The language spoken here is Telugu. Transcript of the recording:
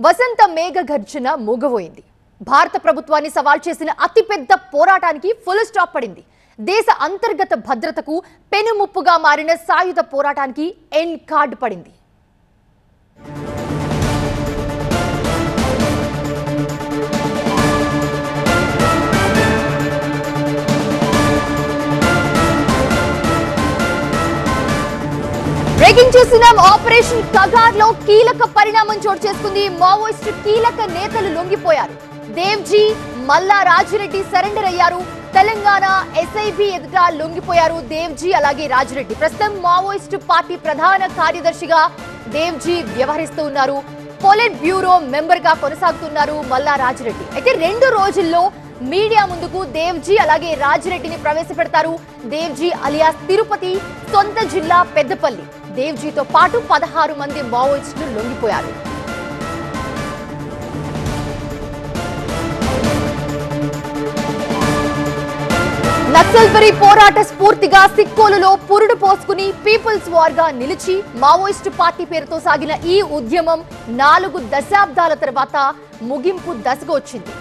వసంత మేఘ గర్జన మూగబోయింది. భారత ప్రభుత్వాన్ని సవాల్ చేసిన అతిపెద్ద పోరాటానికి ఫుల్ స్టాప్ పడింది. దేశ అంతర్గత భద్రతకు పెనుముప్పుగా మారిన సాయుధ పోరాటానికి ఎండ్ కార్డ్ పడింది. బ్రేకింగ్ చూస్తున్నాం. ఆపరేషన్ కగార్ లో కీలక పరిణామం చోటు చేసుకుంది. మావోయిస్టు కీలక నేతలు లొంగిపోయారు. దేవ్జీ, మల్లా రాజిరెడ్డి సరెండర్ అయ్యారు. తెలంగాణ ఎస్ఐబి ఎదుట లొంగిపోయారు దేవ్జీ అలాగే రాజిరెడ్డి. ప్రస్తుతం మావోయిస్టు పార్టీ ప్రధాన కార్యదర్శిగా దేవ్జీ వ్యవహరిస్తూ ఉన్నారు. పొలిట్ బ్యూరో మెంబర్ గా కొనసాగుతున్నారు మల్లా రాజిరెడ్డి. అయితే 2 రోజుల్లో మీడియా ముందుకు దేవ్జీ అలాగే రాజిరెడ్డిని ప్రవేశపెడతారు. దేవ్జీ అలియాస్ తిరుపతి సొంత జిల్లా పెద్దపల్లి. దేవ్జీతో పాటు 16 మంది మావోయిస్టులు లొంగిపోయారు. నక్సల్బరీ పోరాట స్ఫూర్తిగా సిక్కోలులో పురుడు పోసుకుని పీపుల్స్ వార్ గా నిలిచి మావోయిస్టు పార్టీ పేరుతో సాగిన ఈ ఉద్యమం 4 దశాబ్దాల తర్వాత ముగింపు దశకు వచ్చింది.